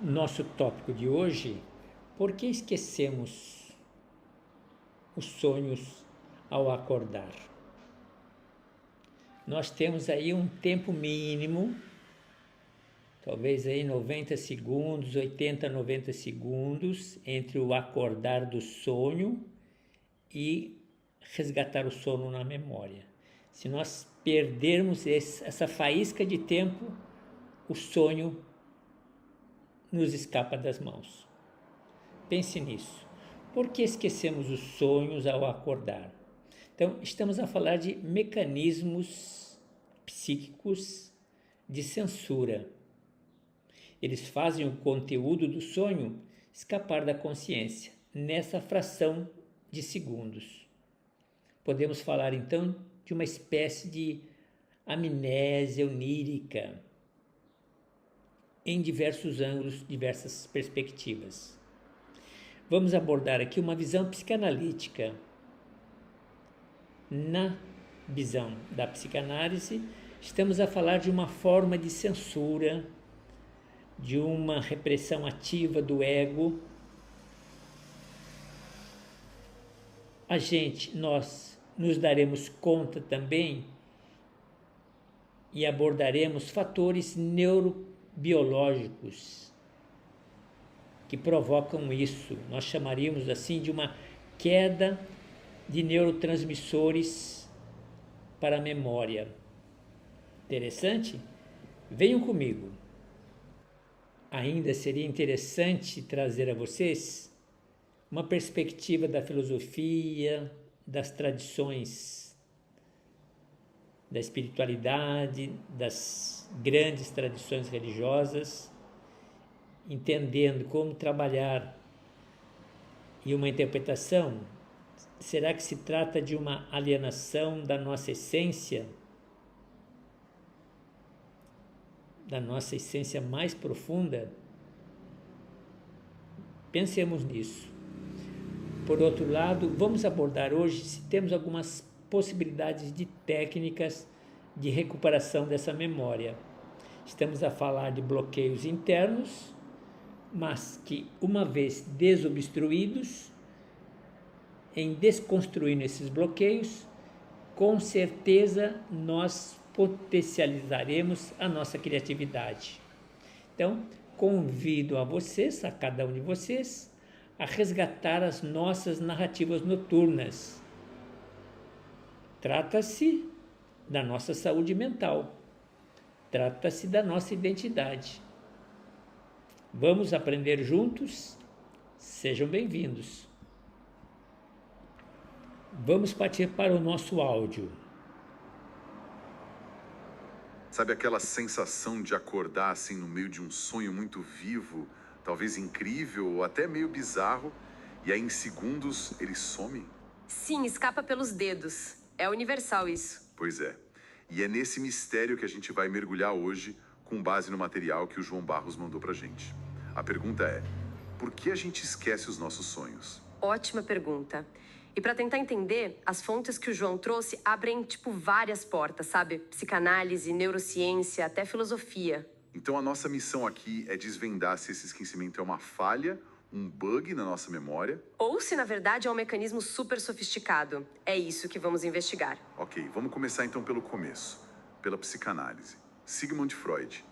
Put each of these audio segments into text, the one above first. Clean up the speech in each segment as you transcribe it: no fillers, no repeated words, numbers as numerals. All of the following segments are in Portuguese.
nosso tópico de hoje, por que esquecemos os sonhos ao acordar? Nós temos aí um tempo mínimo, talvez aí 90 segundos, 80, 90 segundos, entre o acordar do sonho e resgatar o sono na memória. Se nós perdermos essa faísca de tempo, o sonho nos escapa das mãos. Pense nisso. Por que esquecemos os sonhos ao acordar? Então, estamos a falar de mecanismos psíquicos de censura. Eles fazem o conteúdo do sonho escapar da consciência, nessa fração de segundos. Podemos falar, então, de uma espécie de amnésia onírica, em diversos ângulos, diversas perspectivas. Vamos abordar aqui uma visão psicanalítica. Na visão da psicanálise, estamos a falar de uma forma de censura, de uma repressão ativa do ego. Nós nos daremos conta também e abordaremos fatores neurobiológicos que provocam isso. Nós chamaríamos assim de uma queda de neurotransmissores para a memória. Interessante? Venham comigo. Ainda seria interessante trazer a vocês uma perspectiva da filosofia, das tradições, da espiritualidade, das grandes tradições religiosas, entendendo como trabalhar e uma interpretação. Será que se trata de uma alienação da nossa essência mais profunda? Pensemos nisso. Por outro lado, vamos abordar hoje se temos algumas possibilidades de técnicas de recuperação dessa memória. Estamos a falar de bloqueios internos, mas que, uma vez desobstruídos, em desconstruindo esses bloqueios, com certeza nós potencializaremos a nossa criatividade. Então, convido a vocês, a cada um de vocês, a resgatar as nossas narrativas noturnas. Trata-se da nossa saúde mental, trata-se da nossa identidade. Vamos aprender juntos? Sejam bem-vindos. Vamos partir para o nosso áudio. Sabe aquela sensação de acordar assim no meio de um sonho muito vivo, talvez incrível ou até meio bizarro, e aí em segundos ele some? Sim, escapa pelos dedos. É universal isso. Pois é. E é nesse mistério que a gente vai mergulhar hoje, com base no material que o João Barros mandou pra gente. A pergunta é: por que a gente esquece os nossos sonhos? Ótima pergunta. E para tentar entender, as fontes que o João trouxe abrem, várias portas, sabe? Psicanálise, neurociência, até filosofia. Então a nossa missão aqui é desvendar se esse esquecimento é uma falha, um bug na nossa memória. Ou se, na verdade, é um mecanismo super sofisticado. É isso que vamos investigar. Ok, vamos começar então pelo começo, pela psicanálise. Sigmund Freud.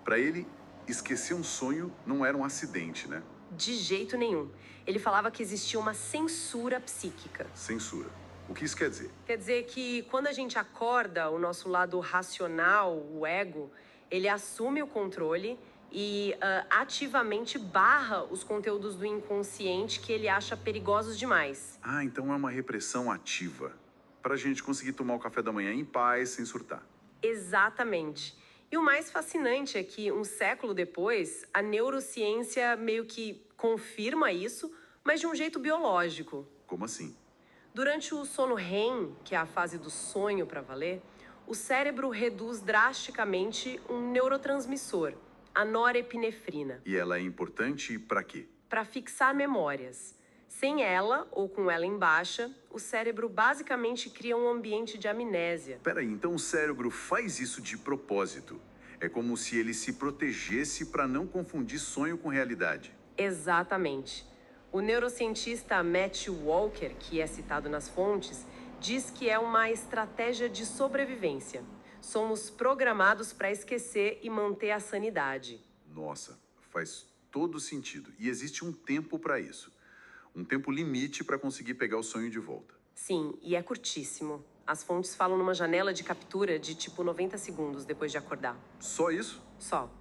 Para ele, esquecer um sonho não era um acidente, né? De jeito nenhum. Ele falava que existia uma censura psíquica. Censura. O que isso quer dizer? Quer dizer que quando a gente acorda, o nosso lado racional, o ego, ele assume o controle e ativamente barra os conteúdos do inconsciente que ele acha perigosos demais. Ah, então é uma repressão ativa. Pra gente conseguir tomar o café da manhã em paz, sem surtar. Exatamente. E o mais fascinante é que, um século depois, a neurociência meio que confirma isso, mas de um jeito biológico. Como assim? Durante o sono REM, que é a fase do sonho para valer, o cérebro reduz drasticamente um neurotransmissor, a norepinefrina. E ela é importante para quê? Para fixar memórias. Sem ela, ou com ela em baixa, o cérebro basicamente cria um ambiente de amnésia. Peraí, então o cérebro faz isso de propósito? É como se ele se protegesse para não confundir sonho com realidade. Exatamente. O neurocientista Matt Walker, que é citado nas fontes, diz que é uma estratégia de sobrevivência. Somos programados para esquecer e manter a sanidade. Nossa, faz todo sentido. E existe um tempo para isso. Um tempo limite para conseguir pegar o sonho de volta. Sim, e é curtíssimo. As fontes falam numa janela de captura de tipo 90 segundos depois de acordar. Só isso? Só.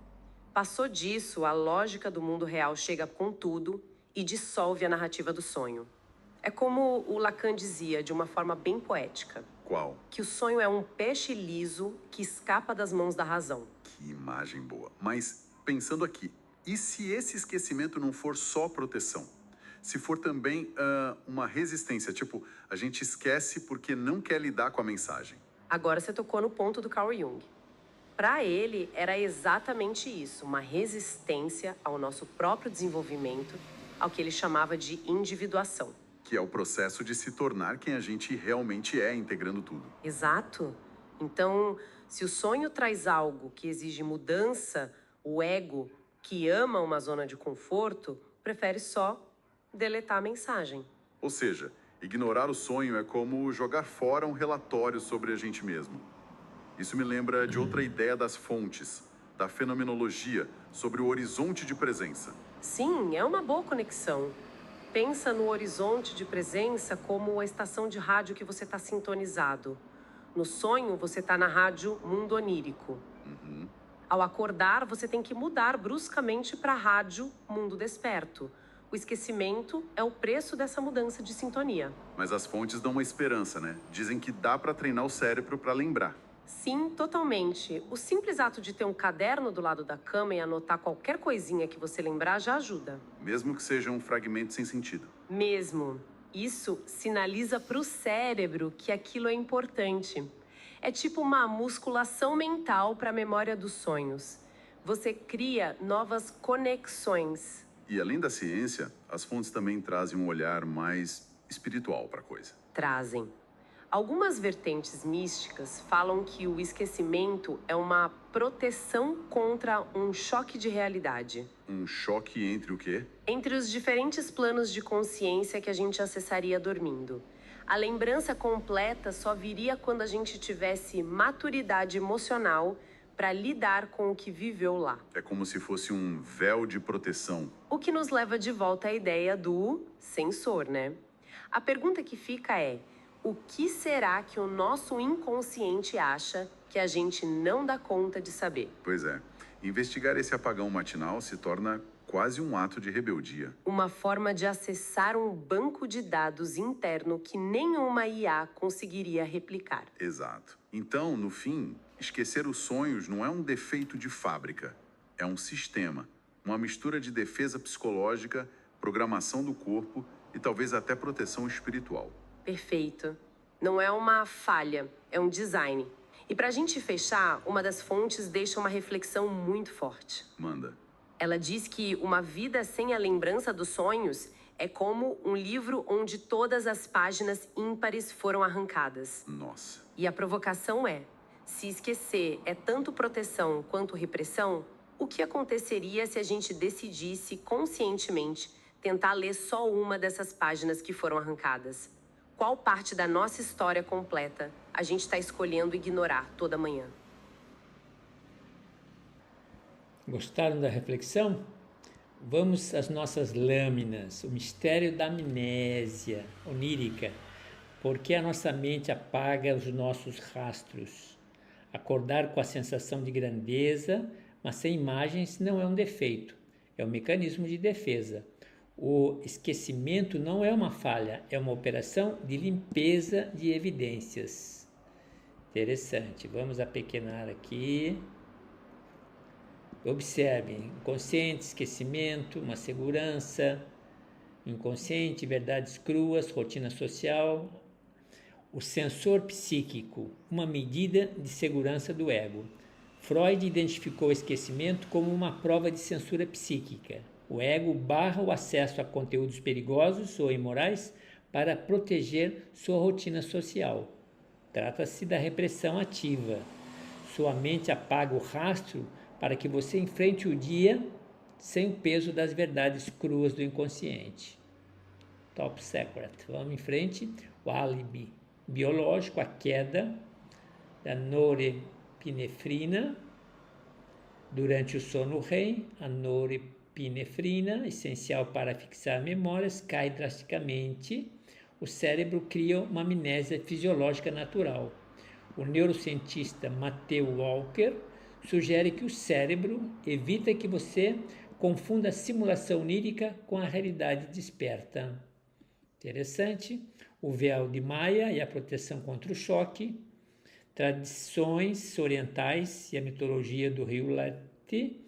Passou disso, a lógica do mundo real chega com tudo e dissolve a narrativa do sonho. É como o Lacan dizia, de uma forma bem poética, Qual? que o sonho é um peixe liso que escapa das mãos da razão. Que imagem boa. Mas pensando aqui, e se esse esquecimento não for só proteção? Se for também uma resistência, tipo, a gente esquece porque não quer lidar com a mensagem. Agora você tocou no ponto do Carl Jung. Para ele, era exatamente isso, uma resistência ao nosso próprio desenvolvimento, ao que ele chamava de individuação. Que é o processo de se tornar quem a gente realmente é, integrando tudo. Exato. Então, se o sonho traz algo que exige mudança, o ego, que ama uma zona de conforto, prefere só deletar a mensagem. Ou seja, ignorar o sonho é como jogar fora um relatório sobre a gente mesmo. Isso me lembra de outra ideia das fontes, da fenomenologia, sobre o horizonte de presença. Sim, é uma boa conexão. Pensa no horizonte de presença como a estação de rádio que você está sintonizado. No sonho, você está na rádio mundo onírico. Ao acordar, você tem que mudar bruscamente para a rádio mundo desperto. O esquecimento é o preço dessa mudança de sintonia. Mas as fontes dão uma esperança, né? Dizem que dá para treinar o cérebro para lembrar. Sim, totalmente. O simples ato de ter um caderno do lado da cama e anotar qualquer coisinha que você lembrar já ajuda. Mesmo que seja um fragmento sem sentido. Mesmo. Isso sinaliza para o cérebro que aquilo é importante. É tipo uma musculação mental para a memória dos sonhos. Você cria novas conexões. E além da ciência, as fontes também trazem um olhar mais espiritual para a coisa. Trazem. Algumas vertentes místicas falam que o esquecimento é uma proteção contra um choque de realidade. Um choque entre o quê? Entre os diferentes planos de consciência que a gente acessaria dormindo. A lembrança completa só viria quando a gente tivesse maturidade emocional para lidar com o que viveu lá. É como se fosse um véu de proteção. O que nos leva de volta à ideia do sensor, né? A pergunta que fica é: o que será que o nosso inconsciente acha que a gente não dá conta de saber? Pois é. Investigar esse apagão matinal se torna quase um ato de rebeldia. Uma forma de acessar um banco de dados interno que nenhuma IA conseguiria replicar. Exato. Então, no fim, esquecer os sonhos não é um defeito de fábrica. É um sistema. Uma mistura de defesa psicológica, programação do corpo e talvez até proteção espiritual. Perfeito. Não é uma falha, é um design. E para a gente fechar, uma das fontes deixa uma reflexão muito forte. Manda. Ela diz que uma vida sem a lembrança dos sonhos é como um livro onde todas as páginas ímpares foram arrancadas. Nossa. E a provocação é: se esquecer é tanto proteção quanto repressão, o que aconteceria se a gente decidisse conscientemente tentar ler só uma dessas páginas que foram arrancadas? Qual parte da nossa história completa a gente está escolhendo ignorar toda manhã? Gostaram da reflexão? Vamos às nossas lâminas, o mistério da amnésia onírica. Por que a nossa mente apaga os nossos rastros? Acordar com a sensação de grandeza, mas sem imagens, não é um defeito, é um mecanismo de defesa. O esquecimento não é uma falha, é uma operação de limpeza de evidências. Interessante, vamos apequenar aqui. Observem, inconsciente, esquecimento, uma segurança, inconsciente, verdades cruas, rotina social. O sensor psíquico, uma medida de segurança do ego. Freud identificou o esquecimento como uma prova de censura psíquica. O ego barra o acesso a conteúdos perigosos ou imorais para proteger sua rotina social. Trata-se da repressão ativa. Sua mente apaga o rastro para que você enfrente o dia sem o peso das verdades cruas do inconsciente. Top Secret. Vamos em frente. O álibi biológico, a queda da norepinefrina durante o sono REM. A norepinefrina, essencial para fixar memórias, cai drasticamente. O cérebro cria uma amnésia fisiológica natural. O neurocientista Matthew Walker sugere que o cérebro evita que você confunda a simulação onírica com a realidade desperta. Interessante. O véu de Maia e a proteção contra o choque. Tradições orientais e a mitologia do rio Lete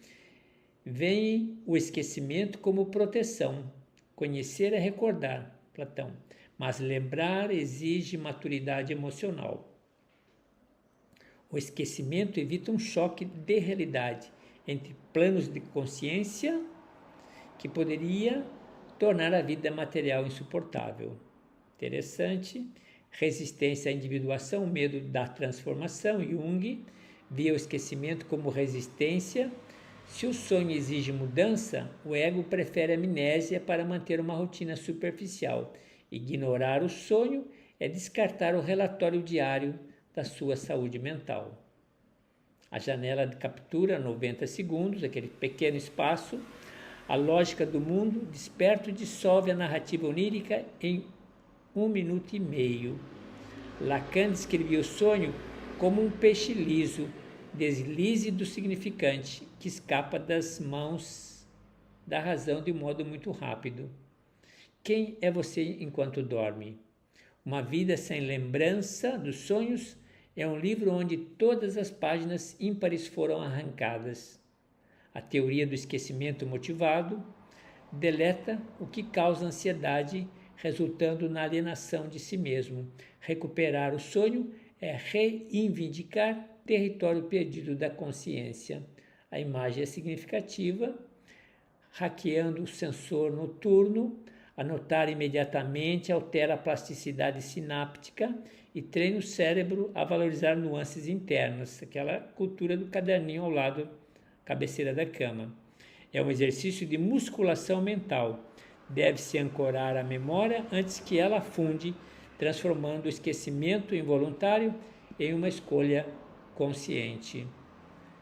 veem o esquecimento como proteção. Conhecer é recordar, Platão, mas lembrar exige maturidade emocional. O esquecimento evita um choque de realidade entre planos de consciência que poderia tornar a vida material insuportável. Interessante. Resistência à individuação, medo da transformação. Jung via o esquecimento como resistência. Se o sonho exige mudança, o ego prefere a amnésia para manter uma rotina superficial. Ignorar o sonho é descartar o relatório diário da sua saúde mental. A janela de captura, 90 segundos, aquele pequeno espaço. A lógica do mundo desperto dissolve a narrativa onírica em 1 minuto e meio. Lacan descrevia o sonho como um peixe liso, deslize do significante, que escapa das mãos da razão de modo muito rápido. Quem é você enquanto dorme? Uma vida sem lembrança dos sonhos é um livro onde todas as páginas ímpares foram arrancadas. A teoria do esquecimento motivado deleta o que causa ansiedade, resultando na alienação de si mesmo. Recuperar o sonho é reivindicar território perdido da consciência. A imagem é significativa. Hackeando o sensor noturno, anotar imediatamente altera a plasticidade sináptica e treina o cérebro a valorizar nuances internas, aquela cultura do caderninho ao lado, cabeceira da cama. É um exercício de musculação mental. Deve-se ancorar a memória antes que ela afunde, transformando o esquecimento involuntário em uma escolha consciente.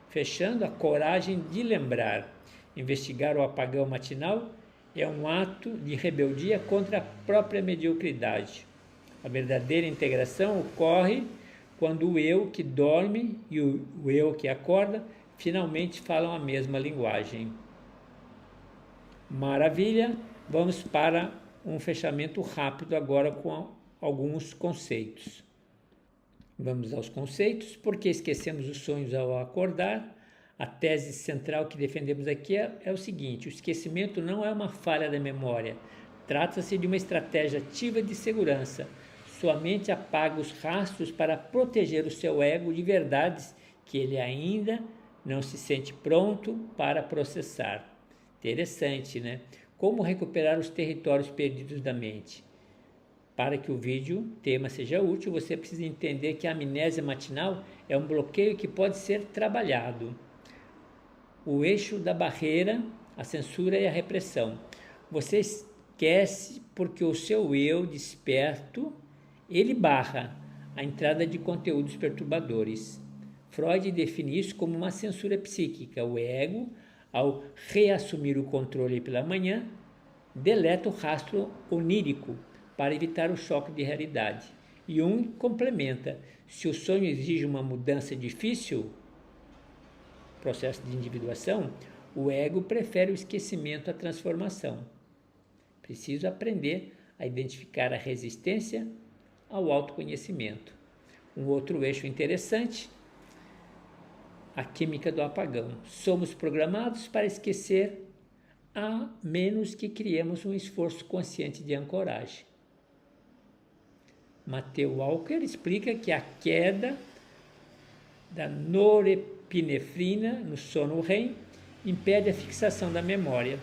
Fechando, a coragem de lembrar. Investigar o apagão matinal é um ato de rebeldia contra a própria mediocridade. A verdadeira integração ocorre quando o eu que dorme e o eu que acorda finalmente falam a mesma linguagem. Maravilha! Vamos para um fechamento rápido agora com alguns conceitos. Vamos aos conceitos. Por que esquecemos os sonhos ao acordar? A tese central que defendemos aqui é o seguinte: o esquecimento não é uma falha da memória. Trata-se de uma estratégia ativa de segurança. Sua mente apaga os rastros para proteger o seu ego de verdades que ele ainda não se sente pronto para processar. Interessante, né? Como recuperar os territórios perdidos da mente? Para que o tema seja útil, você precisa entender que a amnésia matinal é um bloqueio que pode ser trabalhado. O eixo da barreira, a censura e a repressão. Você esquece porque o seu eu desperto, ele barra a entrada de conteúdos perturbadores. Freud define isso como uma censura psíquica. O ego, ao reassumir o controle pela manhã, deleta o rastro onírico para evitar o choque de realidade. Jung complementa: se o sonho exige uma mudança difícil, processo de individuação, o ego prefere o esquecimento à transformação. Preciso aprender a identificar a resistência ao autoconhecimento. Um outro eixo interessante, a química do apagão. Somos programados para esquecer a menos que criemos um esforço consciente de ancoragem. Matthew Walker explica que a queda da norepinefrina no sono REM impede a fixação da memória.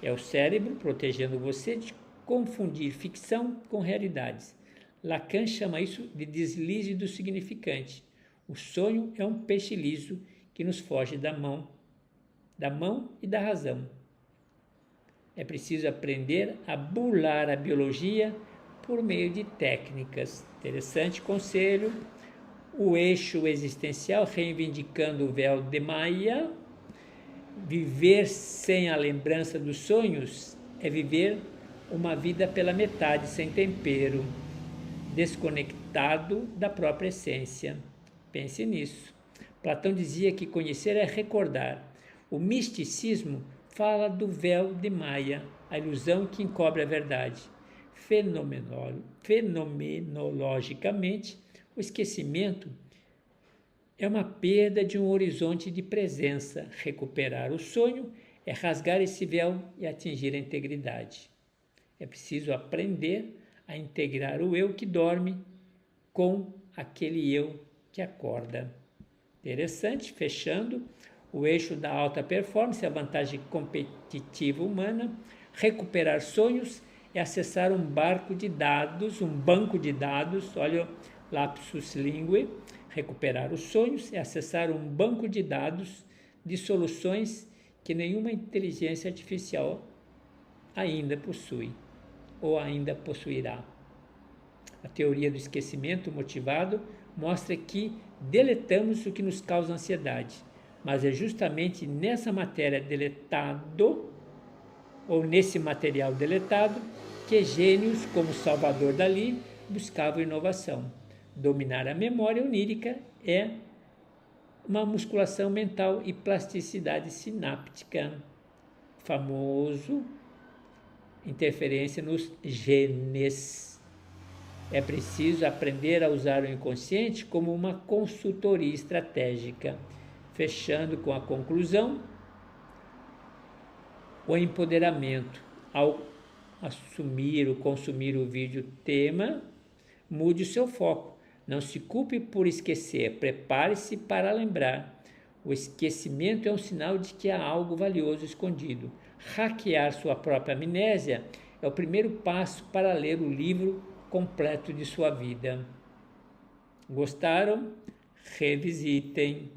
É o cérebro protegendo você de confundir ficção com realidades. Lacan chama isso de deslize do significante. O sonho é um peixe liso que nos foge da mão e da razão. É preciso aprender a burlar a biologia por meio de técnicas. Interessante conselho. O eixo existencial reivindicando o véu de Maia. Viver sem a lembrança dos sonhos é viver uma vida pela metade, sem tempero, desconectado da própria essência. Pense nisso. Platão dizia que conhecer é recordar. O misticismo fala do véu de Maia, a ilusão que encobre a verdade. Fenomenologicamente, o esquecimento é uma perda de um horizonte de presença. Recuperar o sonho é rasgar esse véu e atingir a integridade. É preciso aprender a integrar o eu que dorme com aquele eu que acorda. Interessante, fechando, o eixo da alta performance, a vantagem competitiva humana. Recuperar sonhos é acessar um banco de dados, olha, lapsus linguae. Recuperar os sonhos é acessar um banco de dados de soluções que nenhuma inteligência artificial ainda possui ou ainda possuirá. A teoria do esquecimento motivado mostra que deletamos o que nos causa ansiedade, mas é justamente nessa matéria deletado ou nesse material deletado que gênios como Salvador Dalí buscavam inovação. Dominar a memória onírica é uma musculação mental e plasticidade sináptica. Famoso interferência nos genes. É preciso aprender a usar o inconsciente como uma consultoria estratégica. Fechando com a conclusão, o empoderamento. Ao consumir o vídeo tema, mude o seu foco. Não se culpe por esquecer, prepare-se para lembrar. O esquecimento é um sinal de que há algo valioso escondido. Hackear sua própria amnésia é o primeiro passo para ler o livro completo de sua vida. Gostaram? Revisitem.